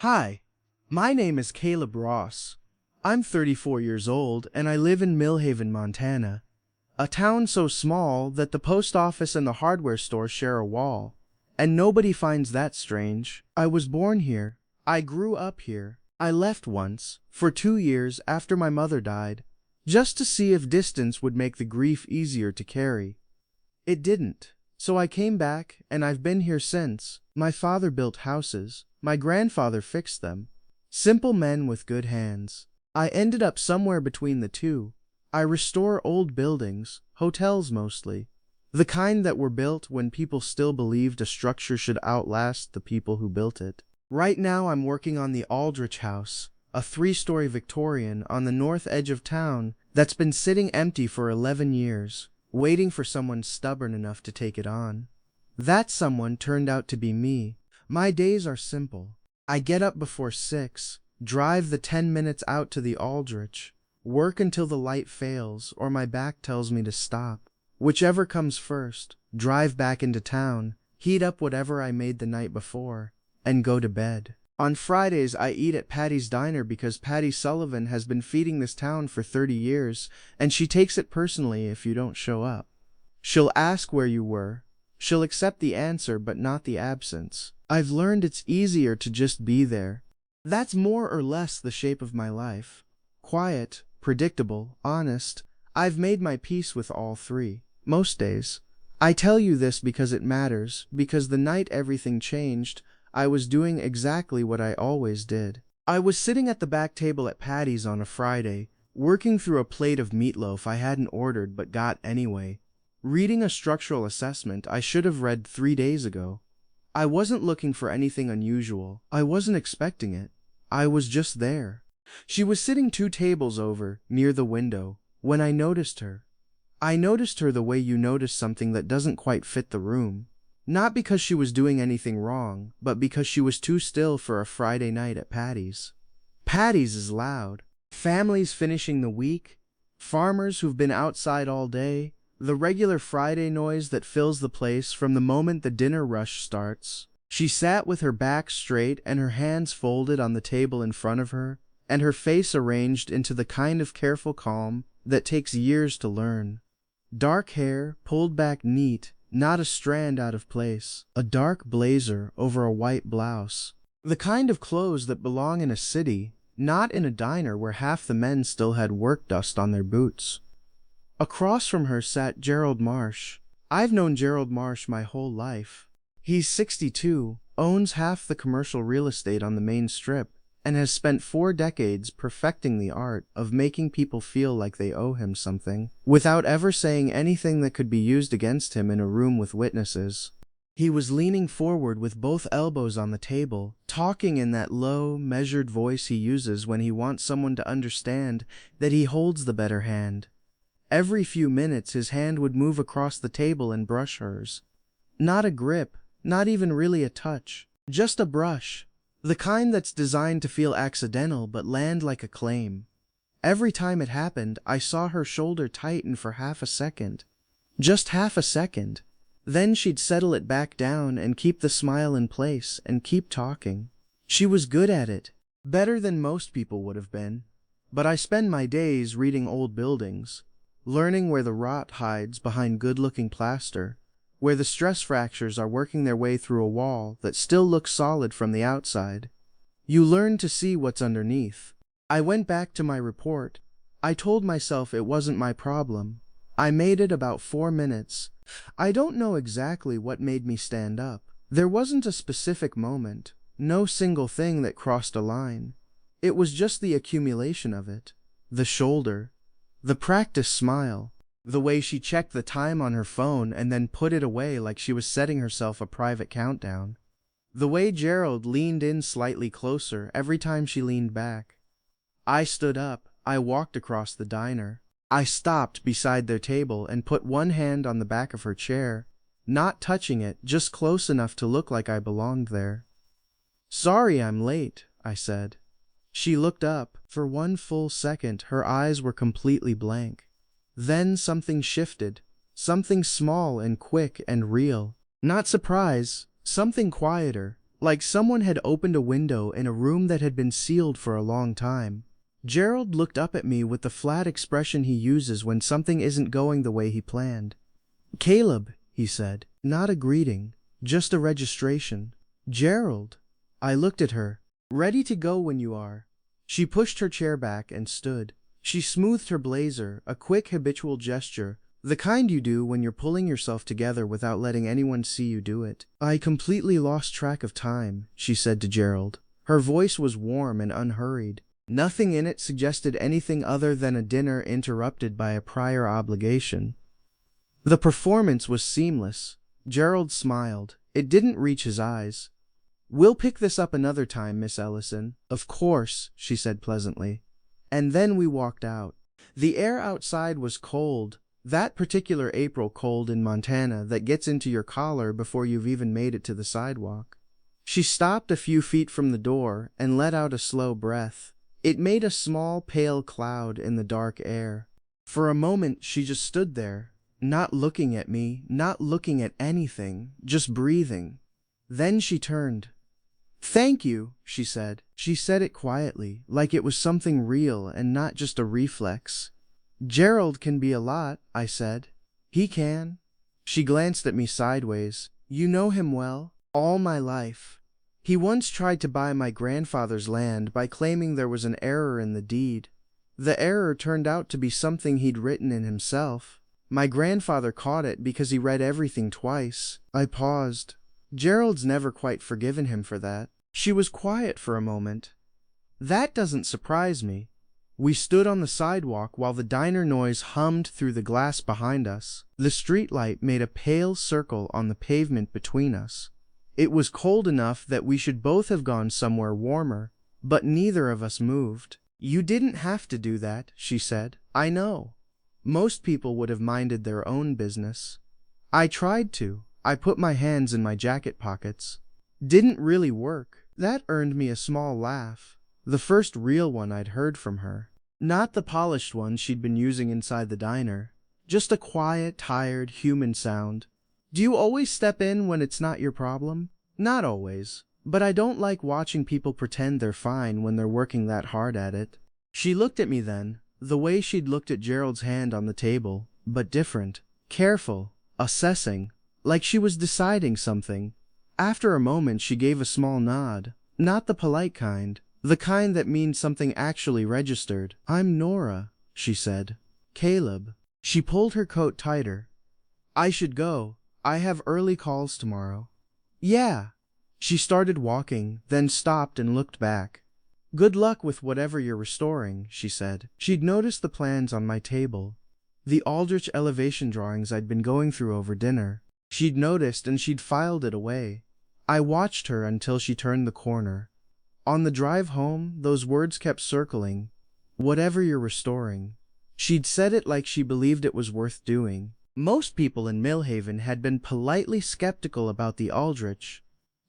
Hi, my name is Caleb Ross. I'm 34 years old and I live in Millhaven, Montana, a town so small that the post office and the hardware store share a wall. And nobody finds that strange. I was born here. I grew up here. I left once, for 2 years after my mother died, just to see if distance would make the grief easier to carry. It didn't. So I came back, and I've been here since. My father built houses. My grandfather fixed them. Simple men with good hands. I ended up somewhere between the two. I restore old buildings, hotels mostly. The kind that were built when people still believed a structure should outlast the people who built it. Right now I'm working on the Aldrich House, a 3-story Victorian on the north edge of town that's been sitting empty for 11 years, waiting for someone stubborn enough to take it on. That someone turned out to be me. My days are simple. I get up before 6, drive the 10 minutes out to the Aldrich, work until the light fails or my back tells me to stop. Whichever comes first, drive back into town, heat up whatever I made the night before, and go to bed. On Fridays, I eat at Patty's Diner because Patty Sullivan has been feeding this town for 30 years, and she takes it personally if you don't show up. She'll ask where you were. She'll accept the answer but not the absence. I've learned it's easier to just be there. That's more or less the shape of my life. Quiet, predictable, honest. I've made my peace with all three. Most days. I tell you this because it matters, because the night everything changed, I was doing exactly what I always did. I was sitting at the back table at Patty's on a Friday, working through a plate of meatloaf I hadn't ordered but got anyway, reading a structural assessment I should have read 3 days ago. I wasn't looking for anything unusual. I wasn't expecting it. I was just there. She was sitting 2 tables over, near the window, when I noticed her. I noticed her the way you notice something that doesn't quite fit the room. Not because she was doing anything wrong, but because she was too still for a Friday night at Patty's. Patty's is loud. Families finishing the week, farmers who've been outside all day, the regular Friday noise that fills the place from the moment the dinner rush starts. She sat with her back straight and her hands folded on the table in front of her, and her face arranged into the kind of careful calm that takes years to learn. Dark hair, pulled back neat, not a strand out of place. A dark blazer over a white blouse. The kind of clothes that belong in a city, not in a diner where half the men still had work dust on their boots. Across from her sat Gerald Marsh. I've known Gerald Marsh my whole life. He's 62, owns half the commercial real estate on the main strip, and has spent 4 decades perfecting the art of making people feel like they owe him something, without ever saying anything that could be used against him in a room with witnesses. He was leaning forward with both elbows on the table, talking in that low, measured voice he uses when he wants someone to understand that he holds the better hand. Every few minutes his hand would move across the table and brush hers. Not a grip, not even really a touch, just a brush. The kind that's designed to feel accidental but land like a claim. Every time it happened, I saw her shoulder tighten for half a second. Just half a second. Then she'd settle it back down and keep the smile in place and keep talking. She was good at it. Better than most people would have been. But I spend my days reading old buildings, learning where the rot hides behind good-looking plaster, where the stress fractures are working their way through a wall that still looks solid from the outside. You learn to see what's underneath. I went back to my report. I told myself it wasn't my problem. I made it about 4 minutes. I don't know exactly what made me stand up. There wasn't a specific moment, no single thing that crossed a line. It was just the accumulation of it. The shoulder, the practice smile, the way she checked the time on her phone and then put it away like she was setting herself a private countdown. The way Gerald leaned in slightly closer every time she leaned back. I stood up. I walked across the diner. I stopped beside their table and put one hand on the back of her chair, not touching it, just close enough to look like I belonged there. "Sorry I'm late," I said. She looked up. For 1 full second, her eyes were completely blank. Then something shifted, something small and quick and real. Not surprise, something quieter, like someone had opened a window in a room that had been sealed for a long time. Gerald looked up at me with the flat expression he uses when something isn't going the way he planned. "Caleb," he said, not a greeting, just a registration. "Gerald." I looked at her. "Ready to go when you are." She pushed her chair back and stood. She smoothed her blazer, a quick habitual gesture, the kind you do when you're pulling yourself together without letting anyone see you do it. "I completely lost track of time," she said to Gerald. Her voice was warm and unhurried. Nothing in it suggested anything other than a dinner interrupted by a prior obligation. The performance was seamless. Gerald smiled. It didn't reach his eyes. "We'll pick this up another time, Miss Ellison." "Of course," she said pleasantly. And then we walked out. The air outside was cold, that particular April cold in Montana that gets into your collar before you've even made it to the sidewalk. She stopped a few feet from the door and let out a slow breath. It made a small, pale cloud in the dark air. For a moment she just stood there, not looking at me, not looking at anything, just breathing. Then she turned. "Thank you," she said. She said it quietly, like it was something real and not just a reflex. "Gerald can be a lot," I said. "He can." She glanced at me sideways. "You know him well?" "All my life. He once tried to buy my grandfather's land by claiming there was an error in the deed. The error turned out to be something he'd written in himself. My grandfather caught it because he read everything twice." I paused. "Gerald's never quite forgiven him for that." She was quiet for a moment. "That doesn't surprise me." We stood on the sidewalk while the diner noise hummed through the glass behind us. The streetlight made a pale circle on the pavement between us. It was cold enough that we should both have gone somewhere warmer, but neither of us moved. "You didn't have to do that," she said. "I know. Most people would have minded their own business. I tried to. I put my hands in my jacket pockets. Didn't really work." That earned me a small laugh. The first real one I'd heard from her. Not the polished one she'd been using inside the diner. Just a quiet, tired, human sound. "Do you always step in when it's not your problem?" "Not always. But I don't like watching people pretend they're fine when they're working that hard at it." She looked at me then, the way she'd looked at Gerald's hand on the table, but different. Careful, assessing, like she was deciding something. After a moment she gave a small nod. Not the polite kind, the kind that means something actually registered. "I'm Nora," she said. "Caleb." She pulled her coat tighter. "I should go. I have early calls tomorrow." "Yeah." She started walking, then stopped and looked back. "Good luck with whatever you're restoring," she said. She'd noticed the plans on my table, the Aldrich elevation drawings I'd been going through over dinner. She'd noticed and she'd filed it away. I watched her until she turned the corner. On the drive home, those words kept circling. "Whatever you're restoring." She'd said it like she believed it was worth doing. Most people in Millhaven had been politely skeptical about the Aldrich.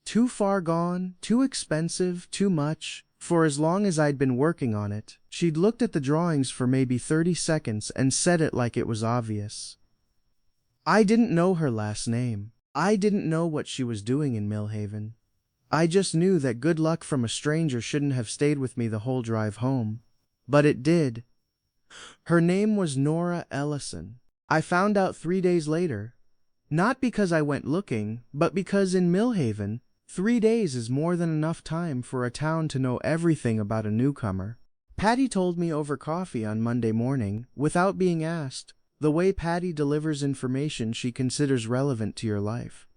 Too far gone, too expensive, too much. For as long as I'd been working on it, she'd looked at the drawings for maybe 30 seconds and said it like it was obvious. I didn't know her last name. I didn't know what she was doing in Millhaven. I just knew that good luck from a stranger shouldn't have stayed with me the whole drive home. But it did. Her name was Nora Ellison. I found out 3 days later. Not because I went looking, but because in Millhaven, 3 days is more than enough time for a town to know everything about a newcomer. Patty told me over coffee on Monday morning, without being asked, the way Patty delivers information she considers relevant to your life.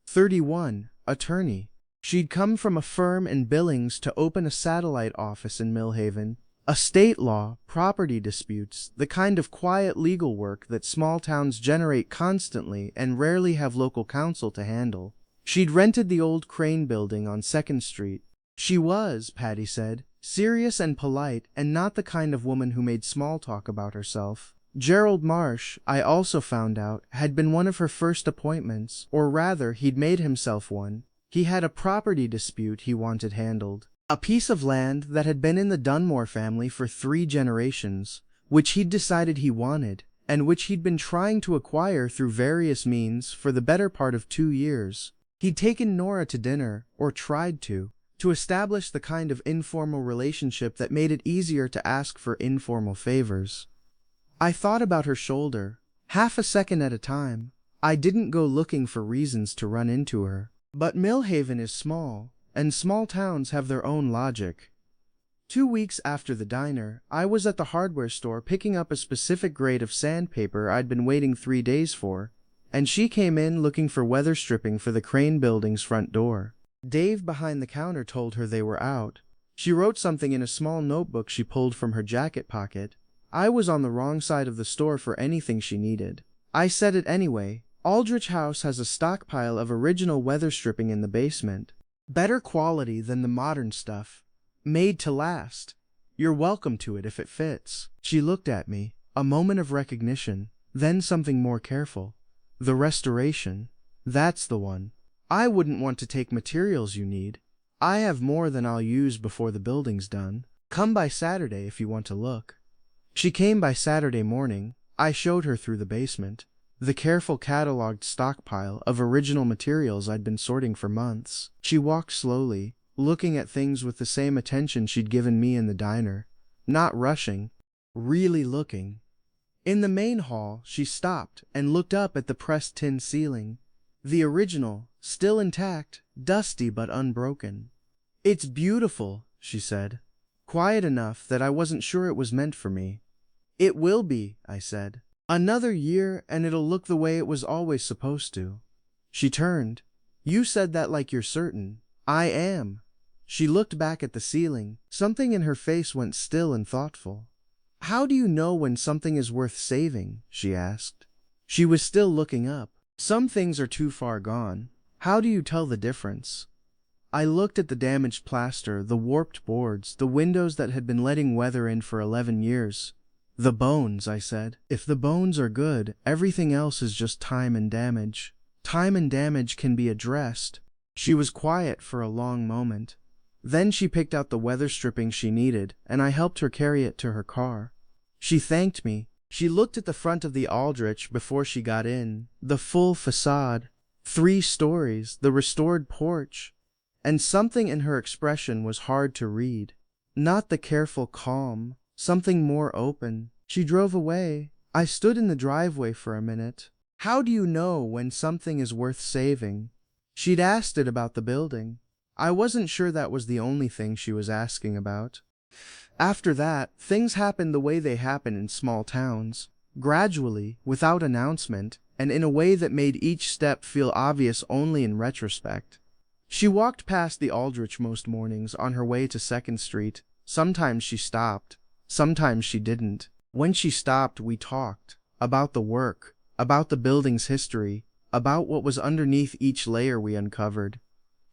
31, attorney. She'd come from a firm in Billings to open a satellite office in Millhaven. Estate law, property disputes, the kind of quiet legal work that small towns generate constantly and rarely have local counsel to handle. She'd rented the old Crane building on 2nd Street. She was, Patty said, serious and polite and not the kind of woman who made small talk about herself. Gerald Marsh, I also found out, had been one of her first appointments, or rather, he'd made himself one. He had a property dispute he wanted handled. A piece of land that had been in the Dunmore family for 3 generations, which he'd decided he wanted, and which he'd been trying to acquire through various means for the better part of 2 years. He'd taken Nora to dinner, or tried to establish the kind of informal relationship that made it easier to ask for informal favors. I thought about her shoulder, half a second at a time. I didn't go looking for reasons to run into her. But Millhaven is small, and small towns have their own logic. 2 weeks after the diner, I was at the hardware store picking up a specific grade of sandpaper I'd been waiting 3 days for, and she came in looking for weather stripping for the Crane Building's front door. Dave behind the counter told her they were out. She wrote something in a small notebook she pulled from her jacket pocket. I was on the wrong side of the store for anything she needed. I said it anyway. Aldrich House has a stockpile of original weather stripping in the basement. Better quality than the modern stuff. Made to last. You're welcome to it if it fits. She looked at me, a moment of recognition, then something more careful. The restoration. That's the one. I wouldn't want to take materials you need. I have more than I'll use before the building's done. Come by Saturday if you want to look. She came by Saturday morning. I showed her through the basement, the careful cataloged stockpile of original materials I'd been sorting for months. She walked slowly, looking at things with the same attention she'd given me in the diner. Not rushing, really looking. In the main hall, she stopped and looked up at the pressed tin ceiling. The original, still intact, dusty but unbroken. "It's beautiful," she said. Quiet enough that I wasn't sure it was meant for me. "It will be," I said. "Another year and it'll look the way it was always supposed to." She turned. "You said that like you're certain." "I am." She looked back at the ceiling. Something in her face went still and thoughtful. "How do you know when something is worth saving?" she asked. She was still looking up. "Some things are too far gone. How do you tell the difference?" I looked at the damaged plaster, the warped boards, the windows that had been letting weather in for 11 years. "The bones," I said. "If the bones are good, everything else is just time and damage. Time and damage can be addressed." She was quiet for a long moment. Then she picked out the weather stripping she needed, and I helped her carry it to her car. She thanked me. She looked at the front of the Aldrich before she got in. The full facade. 3 stories, the restored porch. And something in her expression was hard to read. Not the careful calm. Something more open. She drove away. I stood in the driveway for a minute. "How do you know when something is worth saving?" She'd asked it about the building. I wasn't sure that was the only thing she was asking about. After that, things happened the way they happen in small towns. Gradually, without announcement, and in a way that made each step feel obvious only in retrospect. She walked past the Aldrich most mornings on her way to 2nd Street. Sometimes she stopped. Sometimes she didn't. When she stopped, we talked. About the work. About the building's history. About what was underneath each layer we uncovered.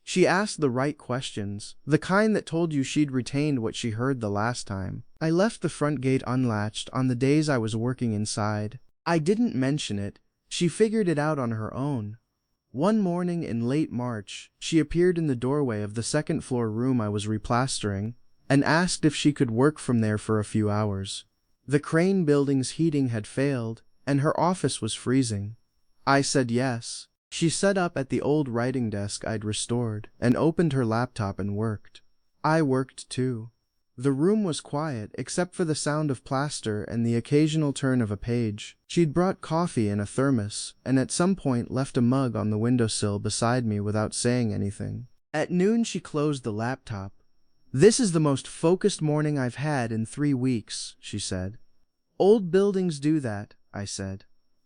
She asked the right questions, the kind that told you she'd retained what she heard the last time. I left the front gate unlatched on the days I was working inside. I didn't mention it. She figured it out on her own. One morning in late March, she appeared in the doorway of the 2nd-floor room I was replastering, and asked if she could work from there for a few hours. The Crane Building's heating had failed, and her office was freezing. I said yes. She sat up at the old writing desk I'd restored, and opened her laptop and worked. I worked too. The room was quiet, except for the sound of plaster and the occasional turn of a page. She'd brought coffee in a thermos, and at some point left a mug on the windowsill beside me without saying anything. At noon she closed the laptop. "This is the most focused morning I've had in 3 weeks," she said. "Old buildings do that," I said.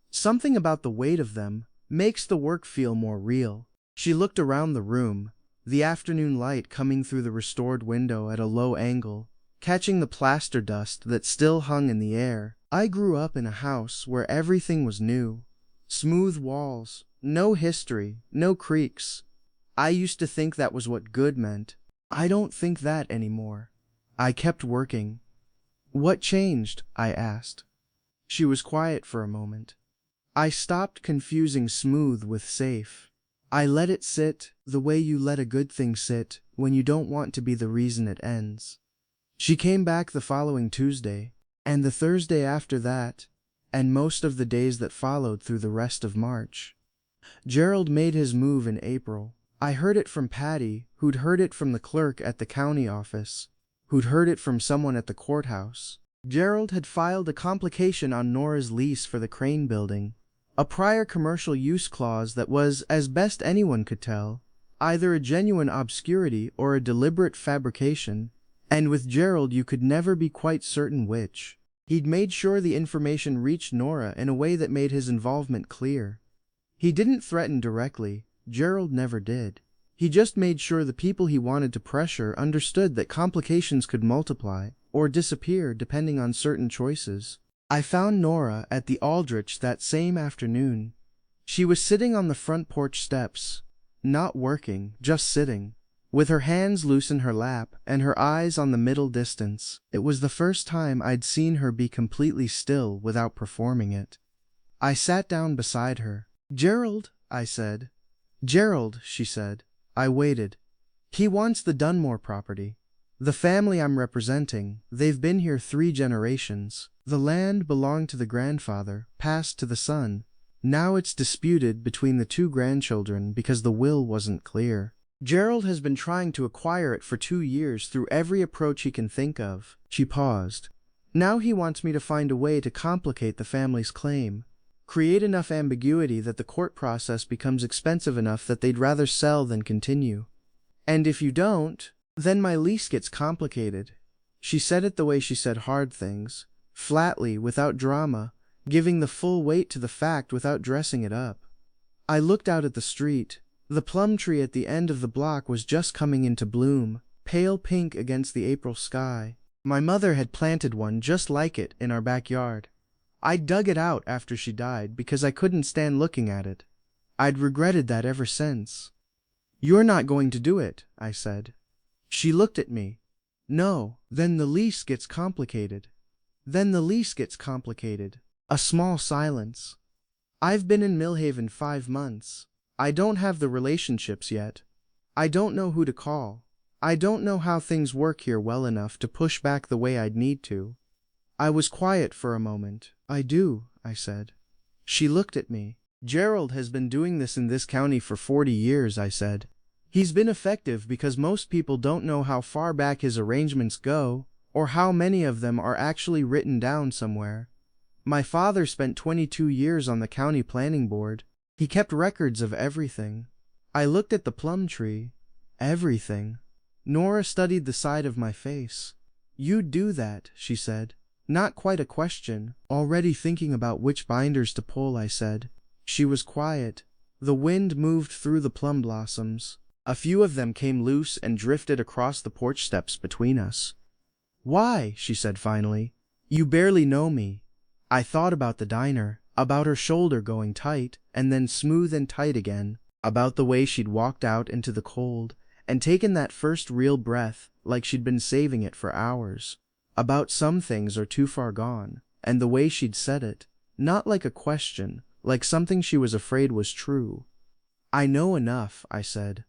"Something about the weight of them makes the work feel more real." She looked around the room, the afternoon light coming through the restored window at a low angle, catching the plaster dust that still hung in the air. I grew up in a house where everything was new. Smooth walls, no history, no creaks. I used to think that was what good meant. I don't think that anymore. I kept working. "What changed?" I asked. She was quiet for a moment. I stopped confusing smooth with safe. I let it sit, the way you let a good thing sit, when you don't want to be the reason it ends. She came back the following Tuesday, and the Thursday after that, and most of the days that followed through the rest of March. Gerald made his move in April. I heard it from Patty, who'd heard it from the clerk at the county office, who'd heard it from someone at the courthouse. Gerald had filed a complication on Nora's lease for the Crane building, a prior commercial use clause that was, as best anyone could tell, either a genuine obscurity or a deliberate fabrication, and with Gerald you could never be quite certain which. He'd made sure the information reached Nora in a way that made his involvement clear. He didn't threaten directly, Gerald never did. He just made sure the people he wanted to pressure understood that complications could multiply or disappear depending on certain choices. I found Nora at the Aldrich that same afternoon. She was sitting on the front porch steps, not working, just sitting, with her hands loose in her lap and her eyes on the middle distance. It was the first time I'd seen her be completely still without performing it. I sat down beside her. "Gerald," I said. "Gerald," she said. I waited. "He wants the Dunmore property. The family I'm representing, they've been here 3 generations. The land belonged to the grandfather, passed to the son. Now it's disputed between the 2 grandchildren because the will wasn't clear. Gerald has been trying to acquire it for 2 years through every approach he can think of." She paused. "Now he wants me to find a way to complicate the family's claim. Create enough ambiguity that the court process becomes expensive enough that they'd rather sell than continue. And if you don't, then my lease gets complicated." She said it the way she said hard things, flatly, without drama, giving the full weight to the fact without dressing it up. I looked out at the street. The plum tree at the end of the block was just coming into bloom, pale pink against the April sky. My mother had planted one just like it in our backyard. I dug it out after she died because I couldn't stand looking at it. I'd regretted that ever since. "You're not going to do it," I said. She looked at me. "No, then the lease gets complicated. Then the lease gets complicated." A small silence. "I've been in Millhaven 5 months. I don't have the relationships yet. I don't know who to call. I don't know how things work here well enough to push back the way I'd need to." I was quiet for a moment. "I do," I said. She looked at me. "Gerald has been doing this in this county for 40 years, I said. "He's been effective because most people don't know how far back his arrangements go, or how many of them are actually written down somewhere. My father spent 22 years on the county planning board. He kept records of everything." I looked at the plum tree. "Everything." Nora studied the side of my face. "You'd do that," she said. Not quite a question. "Already thinking about which binders to pull," I said. She was quiet. The wind moved through the plum blossoms. A few of them came loose and drifted across the porch steps between us. "Why?" she said finally. "You barely know me." I thought about the diner, about her shoulder going tight and then smooth and tight again, about the way she'd walked out into the cold and taken that first real breath like she'd been saving it for hours. About some things are too far gone, and the way she'd said it, not like a question, like something she was afraid was true. "I know enough," I said.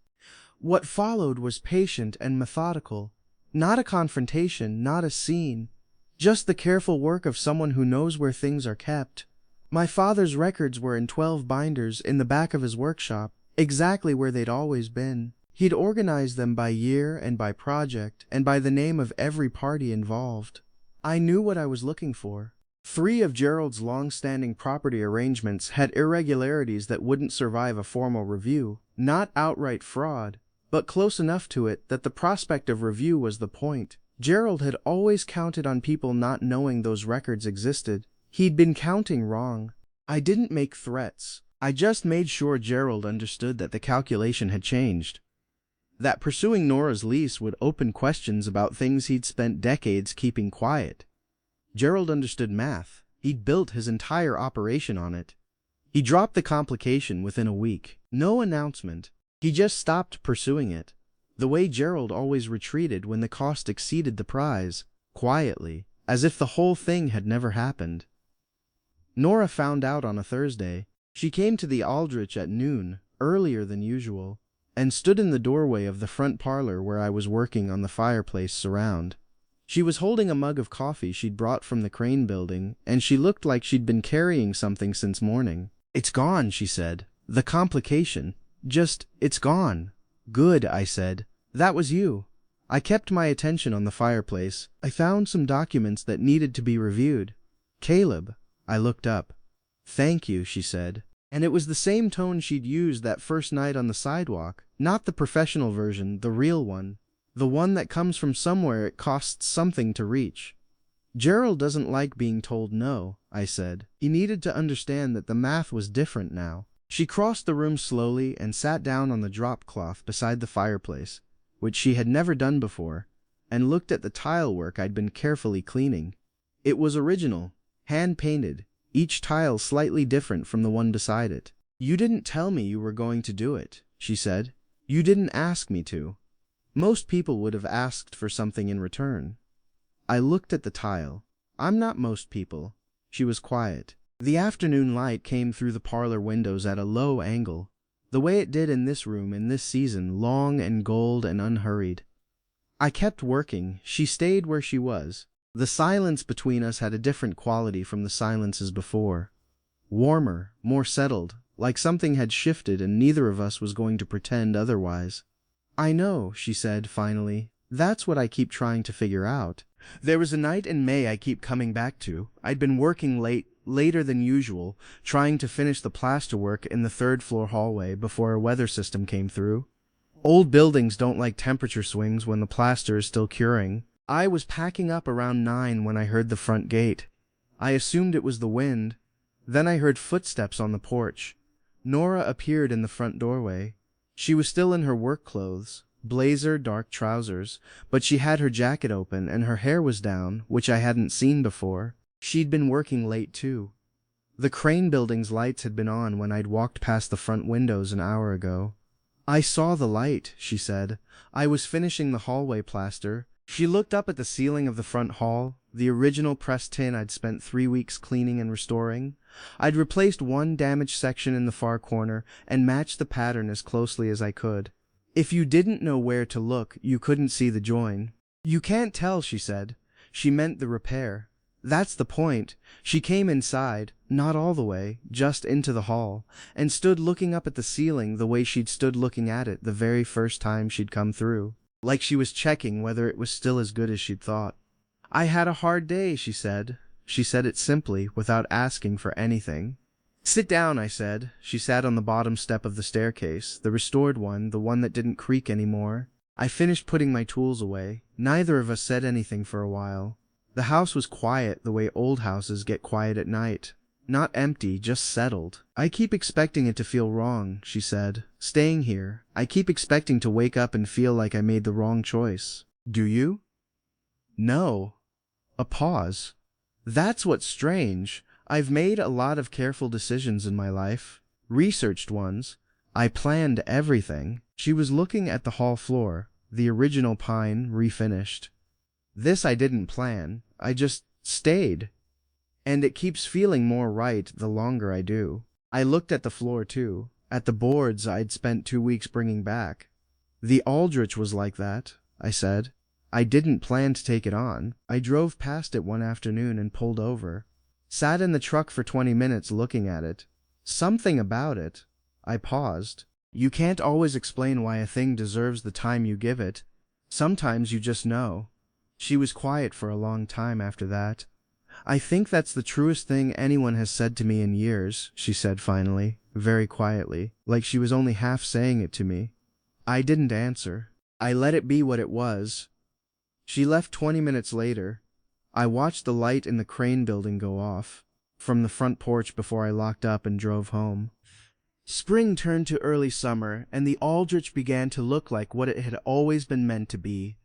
What followed was patient and methodical. Not a confrontation, not a scene. Just the careful work of someone who knows where things are kept. My father's records were in 12 binders in the back of his workshop, exactly where they'd always been. He'd organized them by year and by project and by the name of every party involved. I knew what I was looking for. 3 of Gerald's long-standing property arrangements had irregularities that wouldn't survive a formal review. Not outright fraud, but close enough to it that the prospect of review was the point. Gerald had always counted on people not knowing those records existed. He'd been counting wrong. I didn't make threats. I just made sure Gerald understood that the calculation had changed. That pursuing Nora's lease would open questions about things he'd spent decades keeping quiet. Gerald understood math. He'd built his entire operation on it. He dropped the complication within a week. No announcement. He just stopped pursuing it. The way Gerald always retreated when the cost exceeded the prize, quietly, as if the whole thing had never happened. Nora found out on a Thursday. She came to the Aldrich at noon, earlier than usual, and stood in the doorway of the front parlor where I was working on the fireplace surround. She was holding a mug of coffee she'd brought from the Crane building, and she looked like she'd been carrying something since morning. "It's gone," she said. "The complication. It's gone." Good, I said. That was you. I kept my attention on the fireplace. I found some documents that needed to be reviewed. Caleb. I looked up. Thank you, she said. And it was the same tone she'd used that first night on the sidewalk. Not the professional version, the real one. The one that comes from somewhere it costs something to reach. Gerald doesn't like being told no, I said. He needed to understand that the math was different now. She crossed the room slowly and sat down on the drop cloth beside the fireplace, which she had never done before, and looked at the tile work I'd been carefully cleaning. It was original, hand-painted, each tile slightly different from the one beside it. You didn't tell me you were going to do it, she said. You didn't ask me to. Most people would have asked for something in return. I looked at the tile. I'm not most people. She was quiet. The afternoon light came through the parlor windows at a low angle, the way it did in this room in this season, long and gold and unhurried. I kept working. She stayed where she was. The silence between us had a different quality from the silences before. Warmer, more settled, like something had shifted and neither of us was going to pretend otherwise. I know, she said finally. That's what I keep trying to figure out. There was a night in May I keep coming back to. I'd been working later than usual, trying to finish the plasterwork in the third-floor hallway before a weather system came through. Old buildings don't like temperature swings when the plaster is still curing. I was packing up around 9 when I heard the front gate. I assumed it was the wind. Then I heard footsteps on the porch. Nora appeared in the front doorway. She was still in her work clothes, blazer, dark trousers, but she had her jacket open and her hair was down, which I hadn't seen before. She'd been working late too. The Crane Building's lights had been on when I'd walked past the front windows an hour ago. I saw the light, she said. I was finishing the hallway plaster. She looked up at the ceiling of the front hall, the original pressed tin I'd spent 3 weeks cleaning and restoring. I'd replaced one damaged section in the far corner and matched the pattern as closely as I could. If you didn't know where to look, you couldn't see the join. You can't tell, she said. She meant the repair. That's the point. She came inside, not all the way, just into the hall, and stood looking up at the ceiling the way she'd stood looking at it the very first time she'd come through, like she was checking whether it was still as good as she'd thought. I had a hard day, she said. She said it simply, without asking for anything. Sit down, I said. She sat on the bottom step of the staircase, the restored one, the one that didn't creak anymore. I finished putting my tools away. Neither of us said anything for a while. The house was quiet the way old houses get quiet at night. Not empty, just settled. I keep expecting it to feel wrong, she said. Staying here, I keep expecting to wake up and feel like I made the wrong choice. Do you? No. A pause. That's what's strange. I've made a lot of careful decisions in my life. Researched ones. I planned everything. She was looking at the hall floor, the original pine, refinished. This I didn't plan. I just stayed. And it keeps feeling more right the longer I do. I looked at the floor too, at the boards I'd spent 2 weeks bringing back. The Aldrich was like that, I said. I didn't plan to take it on. I drove past it one afternoon and pulled over. Sat in the truck for 20 minutes looking at it. Something about it. I paused. You can't always explain why a thing deserves the time you give it. Sometimes you just know. She was quiet for a long time after that. I think that's the truest thing anyone has said to me in years, she said finally, very quietly, like she was only half saying it to me. I didn't answer. I let it be what it was. She left 20 minutes later. I watched the light in the Crane Building go off from the front porch before I locked up and drove home. Spring turned to early summer, and the Aldrich began to look like what it had always been meant to be.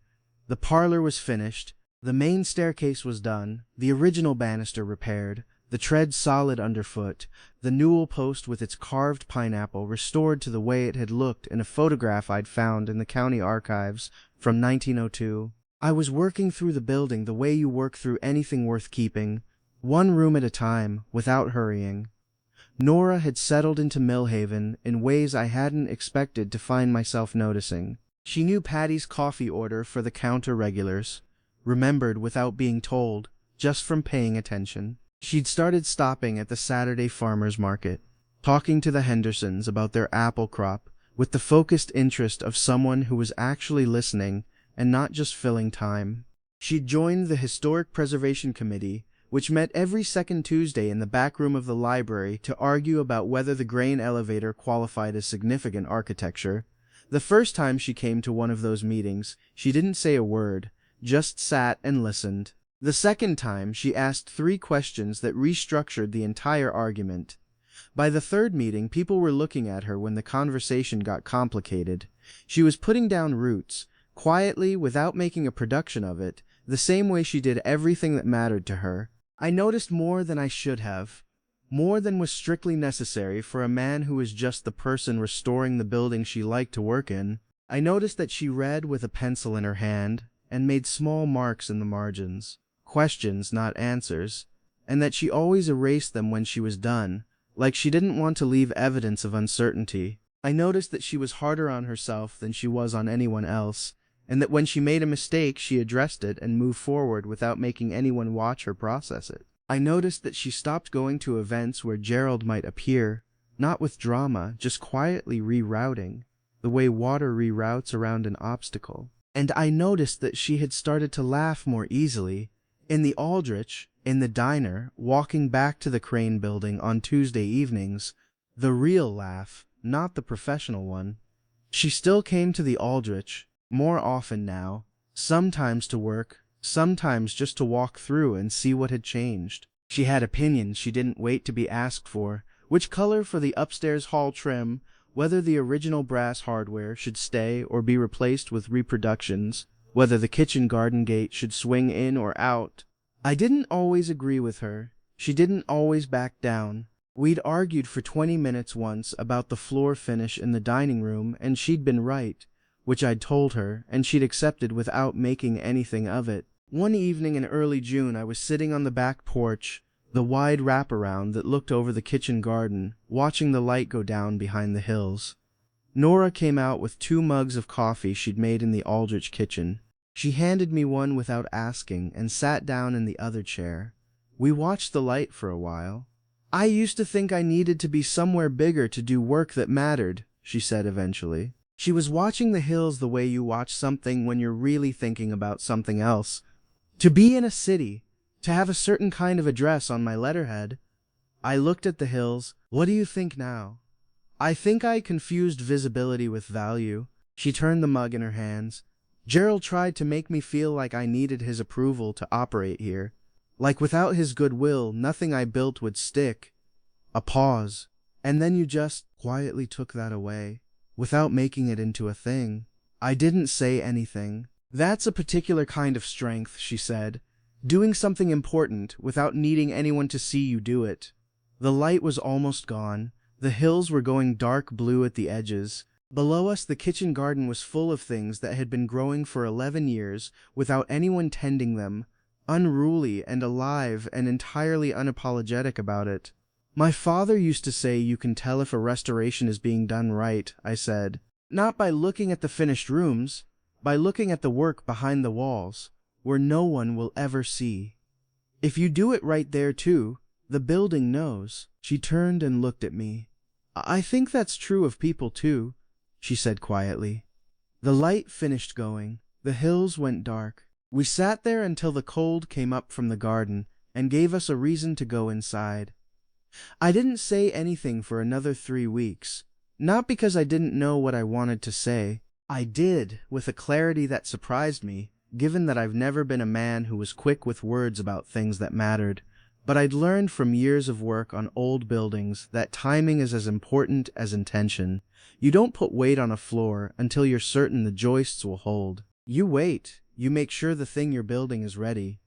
The parlor was finished, the main staircase was done, the original banister repaired, the tread solid underfoot, the newel post with its carved pineapple restored to the way it had looked in a photograph I'd found in the county archives from 1902. I was working through the building the way you work through anything worth keeping, one room at a time, without hurrying. Nora had settled into Millhaven in ways I hadn't expected to find myself noticing. She knew Patty's coffee order for the counter regulars, remembered without being told, just from paying attention. She'd started stopping at the Saturday farmers market, talking to the Hendersons about their apple crop, with the focused interest of someone who was actually listening and not just filling time. She'd joined the Historic Preservation Committee, which met every second Tuesday in the back room of the library to argue about whether the grain elevator qualified as significant architecture. The first time she came to one of those meetings, she didn't say a word, just sat and listened. The second time, she asked 3 questions that restructured the entire argument. By the third meeting, people were looking at her when the conversation got complicated. She was putting down roots, quietly, without making a production of it, the same way she did everything that mattered to her. I noticed more than I should have. More than was strictly necessary for a man who was just the person restoring the building she liked to work in. I noticed that she read with a pencil in her hand and made small marks in the margins. Questions, not answers. And that she always erased them when she was done, like she didn't want to leave evidence of uncertainty. I noticed that she was harder on herself than she was on anyone else, and that when she made a mistake, she addressed it and moved forward without making anyone watch her process it. I noticed that she stopped going to events where Gerald might appear, not with drama, just quietly rerouting, the way water reroutes around an obstacle. And I noticed that she had started to laugh more easily, in the Aldrich, in the diner, walking back to the Crane building on Tuesday evenings, the real laugh, not the professional one. She still came to the Aldrich, more often now, sometimes to work, sometimes just to walk through and see what had changed. She had opinions she didn't wait to be asked for, which color for the upstairs hall trim, whether the original brass hardware should stay or be replaced with reproductions, whether the kitchen garden gate should swing in or out. I didn't always agree with her. She didn't always back down. We'd argued for 20 minutes once about the floor finish in the dining room, and she'd been right, which I'd told her, and she'd accepted without making anything of it. One evening in early June, I was sitting on the back porch, the wide wraparound that looked over the kitchen garden, watching the light go down behind the hills. Nora came out with 2 mugs of coffee she'd made in the Aldrich kitchen. She handed me one without asking and sat down in the other chair. We watched the light for a while. "I used to think I needed to be somewhere bigger to do work that mattered," she said eventually. She was watching the hills the way you watch something when you're really thinking about something else. To be in a city, to have a certain kind of address on my letterhead. I looked at the hills. "What do you think now?" "I think I confused visibility with value." She turned the mug in her hands. "Gerald tried to make me feel like I needed his approval to operate here. Like without his goodwill, nothing I built would stick." A pause. "And then you just quietly took that away, without making it into a thing." I didn't say anything. "That's a particular kind of strength," she said. "Doing something important without needing anyone to see you do it." The light was almost gone. The hills were going dark blue at the edges. Below us, the kitchen garden was full of things that had been growing for 11 years without anyone tending them, unruly and alive and entirely unapologetic about it. "My father used to say you can tell if a restoration is being done right," I said. "Not by looking at the finished rooms, by looking at the work behind the walls, where no one will ever see. If you do it right there too, the building knows." She turned and looked at me. "I think that's true of people too," she said quietly. The light finished going. The hills went dark. We sat there until the cold came up from the garden and gave us a reason to go inside. I didn't say anything for another 3 weeks, not because I didn't know what I wanted to say. I did, with a clarity that surprised me, given that I've never been a man who was quick with words about things that mattered. But I'd learned from years of work on old buildings that timing is as important as intention. You don't put weight on a floor until you're certain the joists will hold. You wait. You make sure the thing you're building is ready.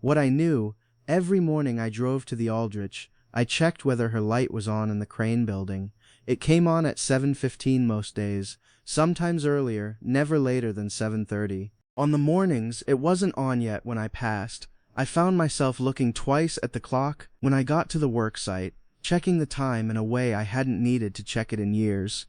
What I knew, every morning I drove to the Aldrich, I checked whether her light was on in the Crane building. It came on at 7:15 most days, sometimes earlier, never later than 7:30. On the mornings, it wasn't on yet when I passed. I found myself looking twice at the clock when I got to the work site, checking the time in a way I hadn't needed to check it in years.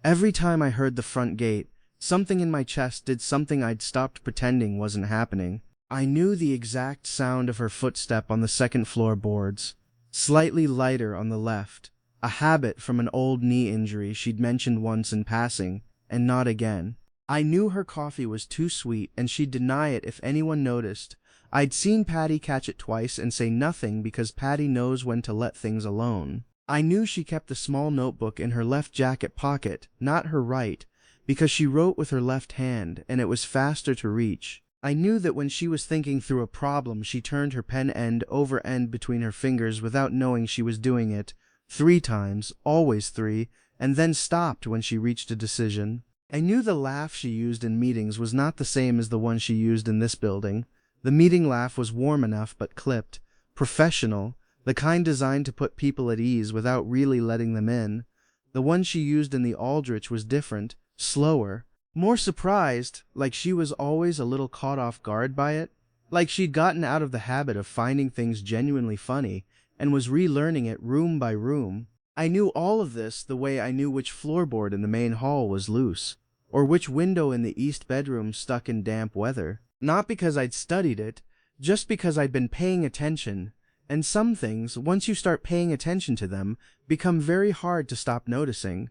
Every time I heard the front gate, something in my chest did something I'd stopped pretending wasn't happening. I knew the exact sound of her footstep on the second floor boards, slightly lighter on the left, A habit from an old knee injury she'd mentioned once in passing, and not again. I knew her coffee was too sweet and she'd deny it if anyone noticed. I'd seen Patty catch it twice and say nothing because Patty knows when to let things alone. I knew she kept the small notebook in her left jacket pocket, not her right, because she wrote with her left hand and it was faster to reach. I knew that when she was thinking through a problem she turned her pen end over end between her fingers without knowing she was doing it, 3 times, always 3, and then stopped when she reached a decision. I knew the laugh she used in meetings was not the same as the one she used in this building. The meeting laugh was warm enough but clipped, professional, the kind designed to put people at ease without really letting them in. The one she used in the Aldrich was different, slower, more surprised, like she was always a little caught off guard by it, like she'd gotten out of the habit of finding things genuinely funny and was relearning it room by room. I knew all of this the way I knew which floorboard in the main hall was loose, or which window in the east bedroom stuck in damp weather. Not because I'd studied it, just because I'd been paying attention, and some things, once you start paying attention to them, become very hard to stop noticing.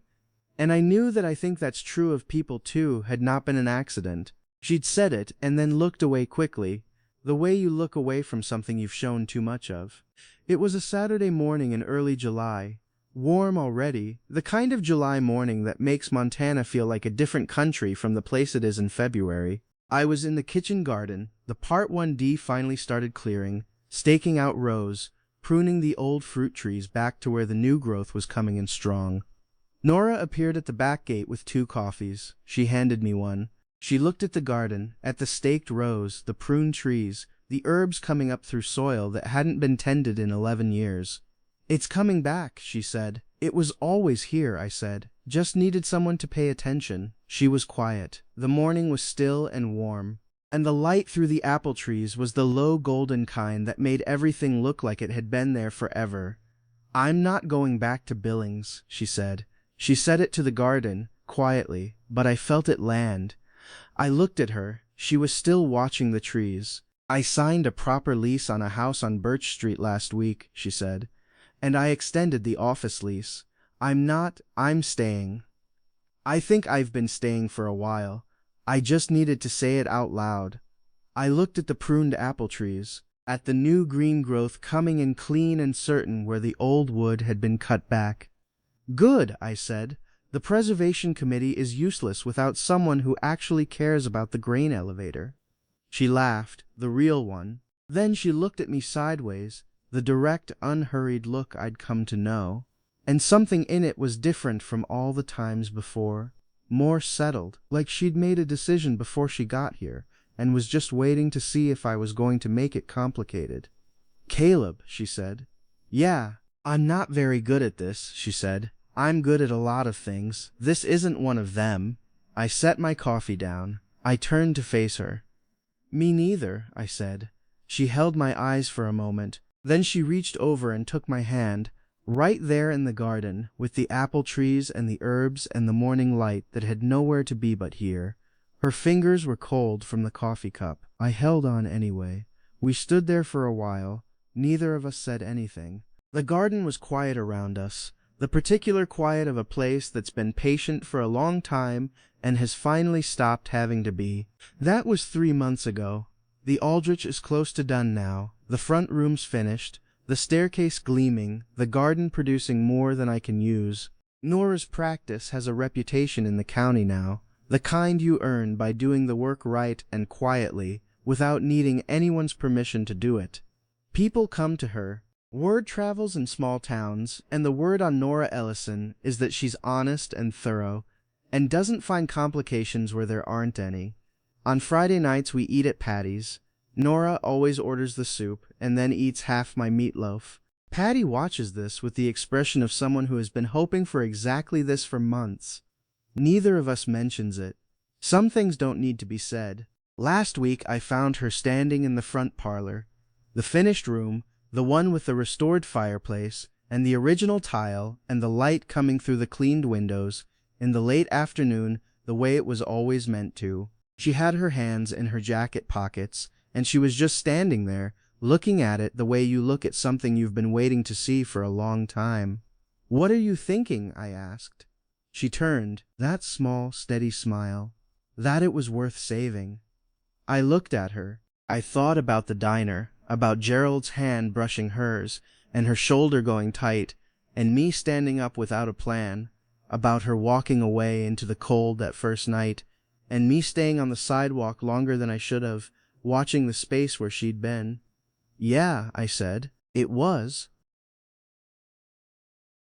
And I knew that I think that's true of people too had not been an accident. She'd said it and then looked away quickly, the way you look away from something you've shown too much of. It was a Saturday morning in early July. Warm already, the kind of July morning that makes Montana feel like a different country from the place it is in February. I was in the kitchen garden. The Part 1D finally started clearing, staking out rows, pruning the old fruit trees back to where the new growth was coming in strong. Nora appeared at the back gate with 2 coffees. She handed me one. She looked at the garden, at the staked rows, the pruned trees, the herbs coming up through soil that hadn't been tended in 11 years. "It's coming back," she said. "It was always here," I said. "Just needed someone to pay attention." She was quiet. The morning was still and warm, and the light through the apple trees was the low golden kind that made everything look like it had been there forever. "I'm not going back to Billings," she said. She said it to the garden, quietly, but I felt it land. I looked at her. She was still watching the trees. "I signed a proper lease on a house on Birch Street last week," she said. "And I extended the office lease. I'm staying. I think I've been staying for a while. I just needed to say it out loud." I looked at the pruned apple trees, at the new green growth coming in clean and certain where the old wood had been cut back. "Good," I said. "The Preservation Committee is useless without someone who actually cares about the grain elevator." She laughed, the real one. Then she looked at me sideways, the direct, unhurried look I'd come to know. And something in it was different from all the times before, more settled, like she'd made a decision before she got here, and was just waiting to see if I was going to make it complicated. "Caleb," she said. "Yeah, I'm not very good at this," she said. "I'm good at a lot of things. This isn't one of them." I set my coffee down. I turned to face her. "Me neither," I said. She held my eyes for a moment. Then she reached over and took my hand, right there in the garden, with the apple trees and the herbs and the morning light that had nowhere to be but here. Her fingers were cold from the coffee cup. I held on anyway. We stood there for a while. Neither of us said anything. The garden was quiet around us, the particular quiet of a place that's been patient for a long time and has finally stopped having to be. That was 3 months ago. The Aldrich is close to done now, the front room's finished, the staircase gleaming, the garden producing more than I can use. Nora's practice has a reputation in the county now, the kind you earn by doing the work right and quietly, without needing anyone's permission to do it. People come to her. Word travels in small towns, and the word on Nora Ellison is that she's honest and thorough, and doesn't find complications where there aren't any. On Friday nights we eat at Patty's. Nora always orders the soup, and then eats half my meatloaf. Patty watches this with the expression of someone who has been hoping for exactly this for months. Neither of us mentions it. Some things don't need to be said. Last week I found her standing in the front parlor, the finished room, the one with the restored fireplace, and the original tile, and the light coming through the cleaned windows, in the late afternoon, the way it was always meant to. She had her hands in her jacket pockets, and she was just standing there, looking at it the way you look at something you've been waiting to see for a long time. "What are you thinking?" I asked. She turned, that small, steady smile, that it was worth saving. I looked at her. I thought about the diner, about Gerald's hand brushing hers, and her shoulder going tight, and me standing up without a plan, about her walking away into the cold that first night, and me staying on the sidewalk longer than I should have, watching the space where she'd been. "Yeah," I said, "it was."